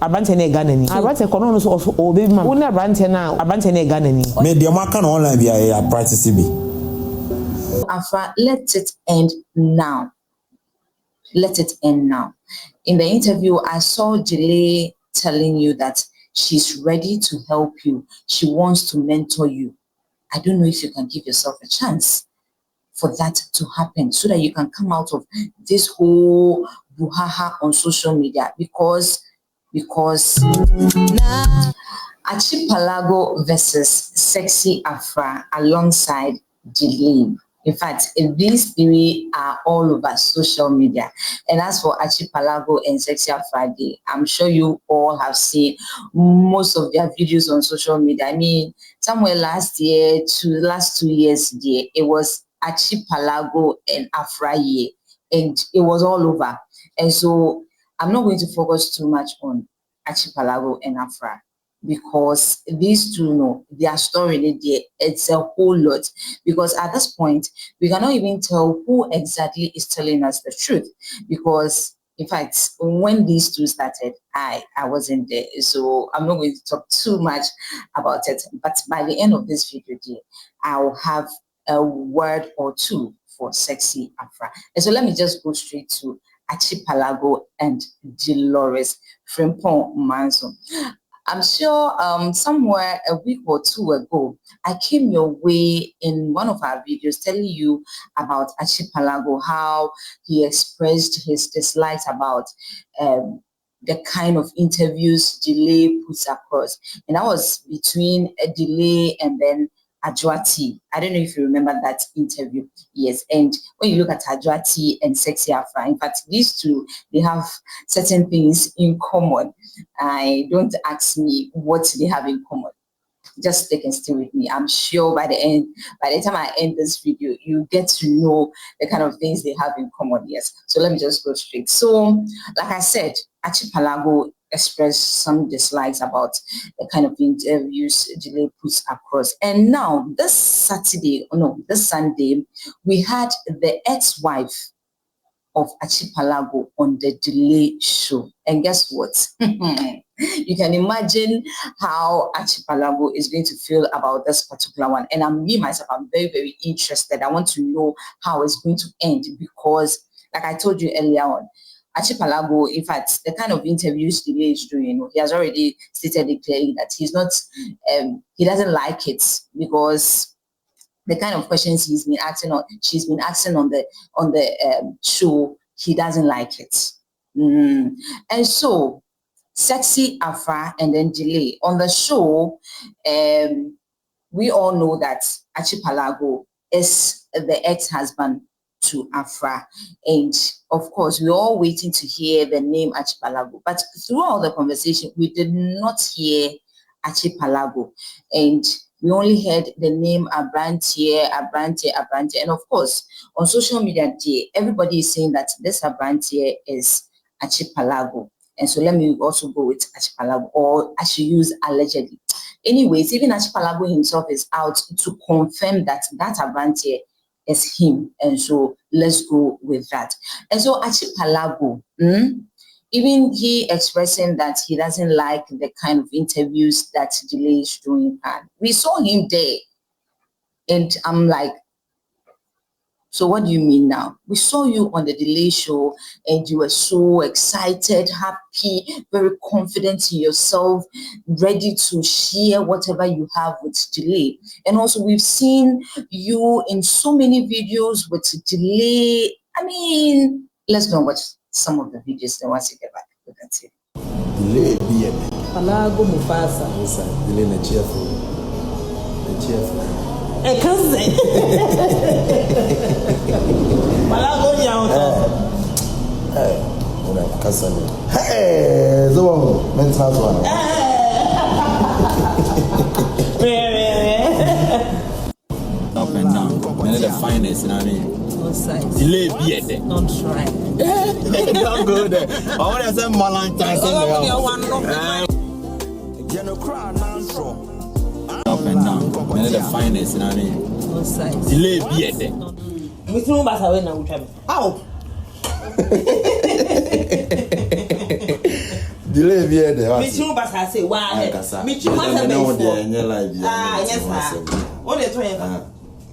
Abrantie na Ghana ni. Abrantie kono no so o baby mama. Wona abrantie na Ghana ni. Me de maka no online bi a practice bi. Afrah, let it end now. Let it end now. In the interview, I saw Jile telling you that she's ready to help you. She wants to mentor you. I don't know if you can give yourself a chance for that to happen so that you can come out of this whole brouhaha on social media because Archipalago versus Sexy Afrah alongside Jile. In fact, these three are all over social media. And as for Archipalago and Sexy Afrah, I'm sure you all have seen most of their videos on social media. I mean, somewhere last year to last 2 years, it was Archipalago and Afrah year, and it was all over. And so I'm not going to focus too much on Archipalago and Afrah, because these two know their story, it's a whole lot. Because at this point, we cannot even tell who exactly is telling us the truth. Because, in fact, when these two started, I wasn't there. So I'm not going to talk too much about it. But by the end of this video, I'll have a word or two for Sexy Afrah. And so let me just go straight to Archipalago and Dolores Frimpong Manson. I'm sure somewhere a week or two ago, I came your way in one of our videos telling you about Archipalago, how he expressed his dislikes about the kind of interviews Jile puts across. And that was between Jile and then Adjoati. I don't know if you remember that interview. Yes, and when you look at Adjoati and Sexy Afrah, in fact, these two, they have certain things in common. Don't ask me what they have in common. Just stick and stay with me. I'm sure by the time I end this video, you get to know the kind of things they have in common. Yes. So let me just go straight. So, like I said, Archipalago expressed some dislikes about the kind of interviews Jile puts across. And now, this Sunday, we had the ex-wife of Archipalago on the Jile show. And guess what? You can imagine how Archipalago is going to feel about this particular one. And me myself, I'm very, very interested. I want to know how it's going to end, because, like I told you earlier on, Archipalago, in fact, the kind of interviews Jile is doing, he has already stated it clearly that he's not, he doesn't like it, because the kind of questions she's been asking on the show, he doesn't like it. And so, Sexy Afrah and then Jile on the show, we all know that Archipalago is the ex-husband to Afrah, and of course we're all waiting to hear the name Archipalago, but throughout the conversation we did not hear Archipalago, and we only heard the name abrantie, and of course on social media everybody is saying that this abrantie is Archipalago. And so let me also go with Archipalago, or I should use allegedly. Anyways, even Archipalago himself is out to confirm that abrantie is him. And so let's go with that. And so Archipalago, even he expressing that he doesn't like the kind of interviews that Jile is doing. We saw him there. And I'm like, so what do you mean now? We saw you on the Jile show and you were so excited, happy, very confident in yourself, ready to share whatever you have with Jile. And also we've seen you in so many videos with Jile. I mean, let's go watch some of the videos. Then once you get back, we can see. Jile be Palago Mufasa. Jile na cheerful. I can't say. Palago Yao. Hey, Kasani. Hey, the one mental one. Up and down. And the finest, you know what I mean? Delay be there. Don't try. Don't go there. I want to say Valentine's up and down. And the finest, you know what I mean? Delay be there. Delay be there. Me too, but I say, why? Me too, I know the live. Yes, what are you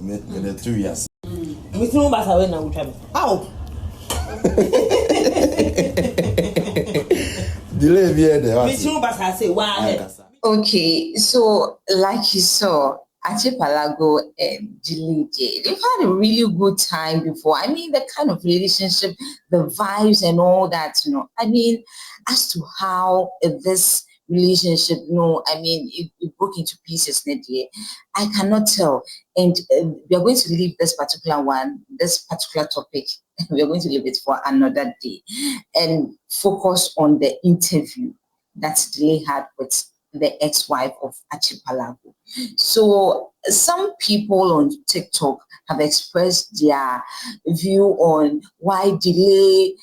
Me the 2 years. Me too, but I will not. How? Delay be there. Me too, but I say, why? Okay, so like you saw, Archipalago and Julie, they've had a really good time before. I mean, the kind of relationship, the vibes and all that, you know. I mean, as to how this relationship, you know, I mean, it broke into pieces, Nadia, I cannot tell. And we are going to leave this particular topic, we are going to leave it for another day and focus on the interview that Delay had with the ex-wife of Archipalago. So some people on TikTok have expressed their view on why Delay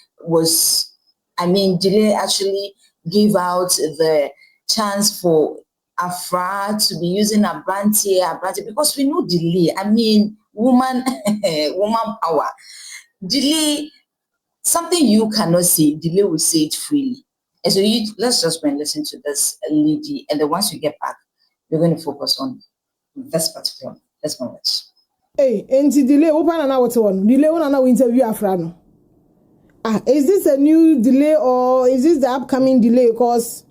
actually gave out the chance for Afrah to be using abrantie, because we know Delay. I mean, woman power. Delay, something you cannot say, Delay will say it freely. And so let's just go and listen to this lady, and then once we get back, we're going to focus on this particular. Let's go watch. Hey, and Delay, open an hour to one. Delay one hour interview Afrah. Is this a new delay or is this the upcoming delay? Because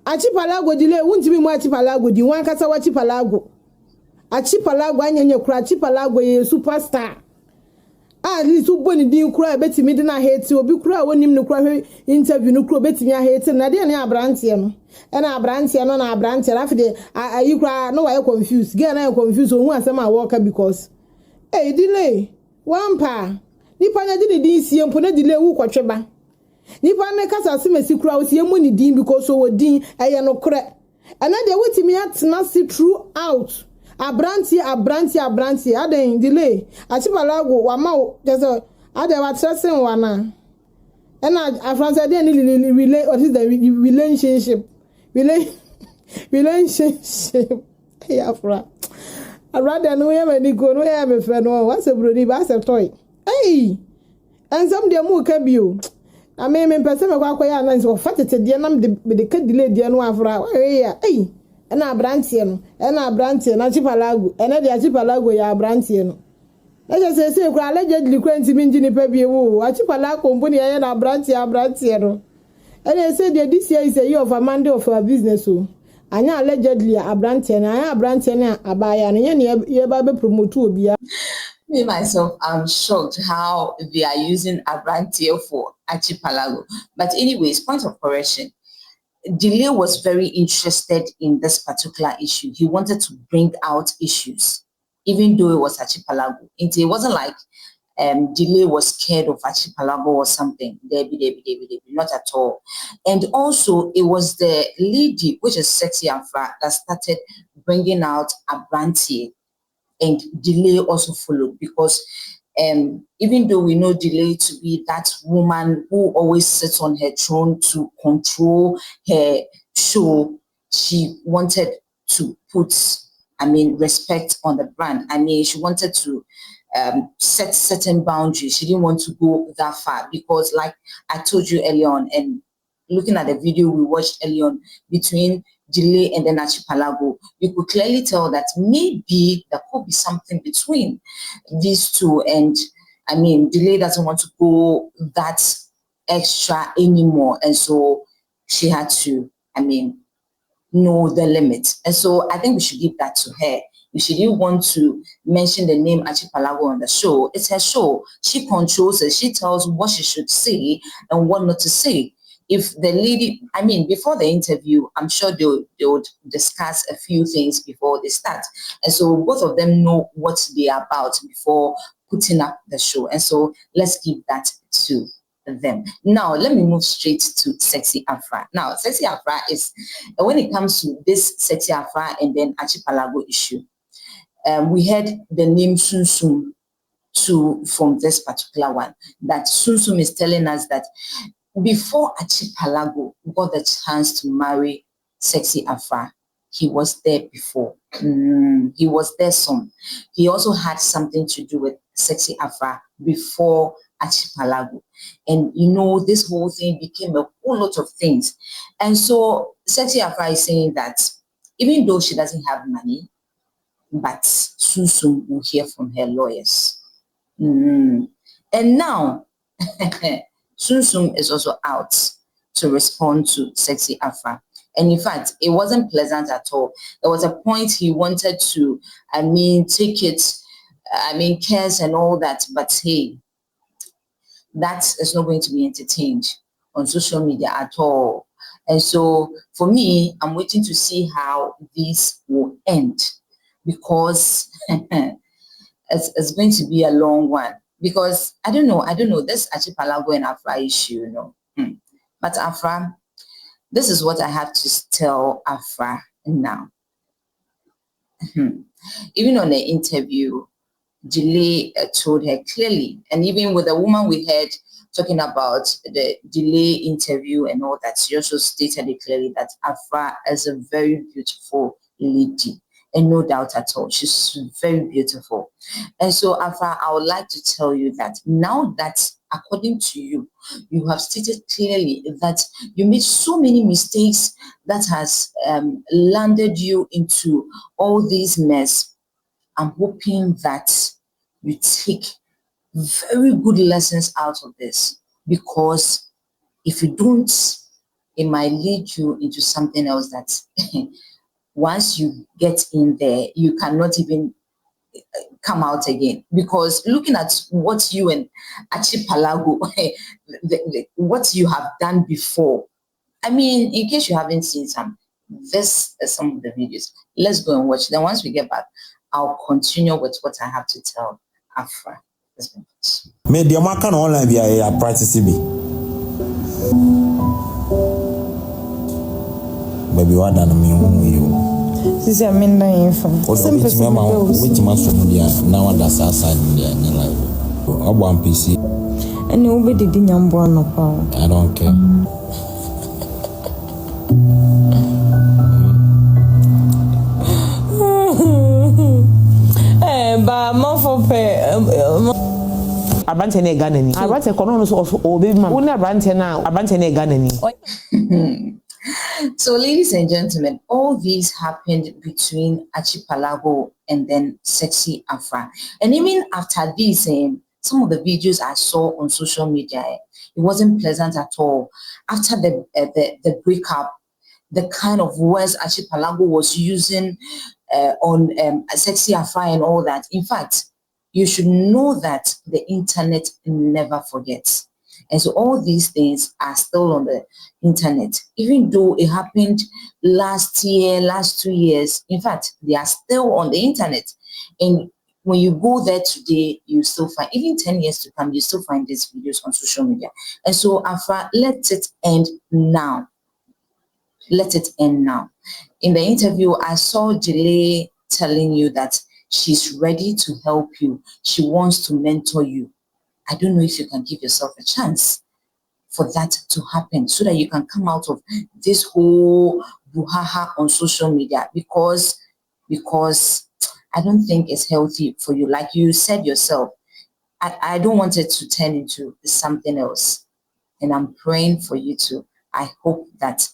Archipalago delay won't be more Archipalago. The one kata Archipalago. Archipalago anya kura Archipalago ye superstar. At least who born in the cry, Betty Midna hate to be cry when him no cry interview no crow Betty me hate and I didn't have Brantian. And our Brantian on our Brantian after the you cry no I confused. Again I am confused on one some walker because hey delay one pa nipa na di din sie mpo na delay wu kwotweba nipa na kasa se mesi kura wo sie mu ni din because so din eye no kore and na de wetimi atena see throughout abrantie aden delay Archipalago wama just ade wa tresen wana and Afrah said dey relate or is the relationship hey Afrah I rather no ya me go no ya me fe no what's a brody ba se toy hey and some dey mu ka bio I mean person me kwa ya na so fatete dey nam de ka delay dey no Afrah hey na abrantie no na abrantie na Archipalago na de Archipalago ya abrantie no na je say kwa allegedly kwenti mi ngini pa bie wo Archipalago company ya na abrantie no and they say this year is a year of a Monday of our business so anya allegedly abrantie na abaya no ye ba be promote obi. Me myself, I'm shocked how they are using abrantie for Archipalago. But anyways, point of correction. Delay was very interested in this particular issue. He wanted to bring out issues, even though it was Archipalago. It wasn't like Delay was scared of Archipalago or something. Debbie, not at all. And also, it was the lady, which is Sexy Afrah, that started bringing out abrantie, and Delay also followed because even though we know Delay to be that woman who always sits on her throne to control her show, she wanted to put, respect on the brand. She wanted to set certain boundaries. She didn't want to go that far because, like I told you earlier on, and looking at the video we watched earlier on between Delay and then Archipalago, you could clearly tell that maybe there could be something between these two. And Delay doesn't want to go that extra anymore. And so she had to, know the limit. And so I think we should give that to her. If she didn't want to mention the name Archipalago on the show, it's her show. She controls it. She tells what she should say and what not to say. If the lady, before the interview, I'm sure they would discuss a few things before they start. And so both of them know what they are about before putting up the show. And so let's give that to them. Now, let me move straight to Sexy Afrah. Now, Sexy Afrah is, when it comes to this Sexy Afrah and then Archipalago issue, we heard the name Sumsum from this particular one. That Sumsum is telling us that before Archipalago got the chance to marry Sexy Afrah, he was there before. He was there some. He also had something to do with Sexy Afrah before Archipalago. And you know, this whole thing became a whole lot of things. And so Sexy Afrah is saying that even though she doesn't have money, but Sumsum will hear from her lawyers. And now Sumsum is also out to respond to Sexy Afrah. And in fact, it wasn't pleasant at all. There was a point he wanted to, take it, cares and all that, but hey, that is not going to be entertained on social media at all. And so for me, I'm waiting to see how this will end, because it's going to be a long one. Because I don't know, this Archipalago and Afrah issue, But Afrah, this is what I have to tell Afrah now. Even on the interview, Delay told her clearly, and even with the woman we heard talking about the Delay interview and all that, she also stated it clearly that Afrah is a very beautiful lady, and no doubt at all, she's very beautiful. And so Afrah, I would like to tell you that now that, according to you, you have stated clearly that you made so many mistakes that has landed you into all these mess. I'm hoping that you take very good lessons out of this, because if you don't, it might lead you into something else that once you get in there, you cannot even come out again. Because looking at what you and Archipalago, what you have done before, in case you haven't seen this is some of the videos. Let's go and watch. Then once we get back, I'll continue with what I have to tell Afrah. Me the man can online be a practice be. Baby, what done me you? This is a midnight infant. Which man from there now that's outside there in life. I want PC. And nobody did no power. I don't care. But more for pay. Abrantie na Ghana ni. Abrantie kono no so obebi ma. Wona abrantie na Ghana ni. So, ladies and gentlemen, all these happened between Archipalago and then Sexy Afrah. And even after this, some of the videos I saw on social media, it wasn't pleasant at all. After the breakup, the kind of words Archipalago was using on Sexy Afrah and all that. In fact, you should know that the internet never forgets. And so all these things are still on the internet. Even though it happened last year, last 2 years, in fact, they are still on the internet. And when you go there today, you still find, even 10 years to come, you still find these videos on social media. And so, Afrah, let it end now. Let it end now. In the interview, I saw Delay telling you that she's ready to help you. She wants to mentor you. I don't know if you can give yourself a chance for that to happen so that you can come out of this whole brouhaha on social media, because I don't think it's healthy for you. Like you said yourself, I don't want it to turn into something else. And I'm praying for you too. I hope that,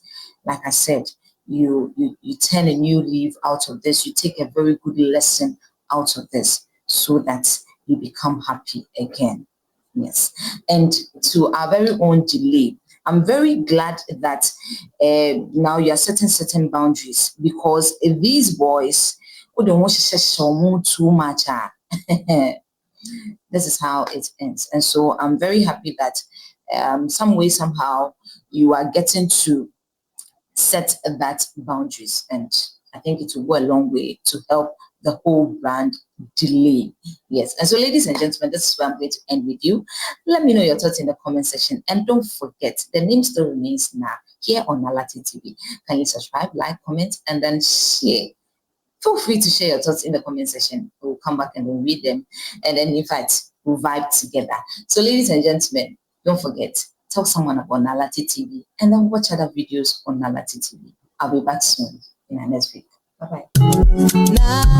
like I said, you turn a new leaf out of this. You take a very good lesson out of this so that you become happy again. Yes. And to our very own Delay, I'm very glad that now you are setting certain boundaries, because if these boys don't want to show too much, this is how it ends. And so I'm very happy that some way, somehow, you are getting to set that boundaries, and I think it will go a long way to help the whole brand Delay. Yes. And so, ladies and gentlemen, this is where I'm going to end with you. Let me know your thoughts in the comment section, and don't forget, the name still remains Naa here on Naa Lartey TV. Can you subscribe, like, comment, and then share? Feel free to share your thoughts in the comment section. We'll come back and we'll read them, and then in fact we'll vibe together. So, ladies and gentlemen, don't forget, tell someone about Naa Lartey TV, and then watch other videos on Naa Lartey TV. I'll be back soon in our next week. Bye-bye.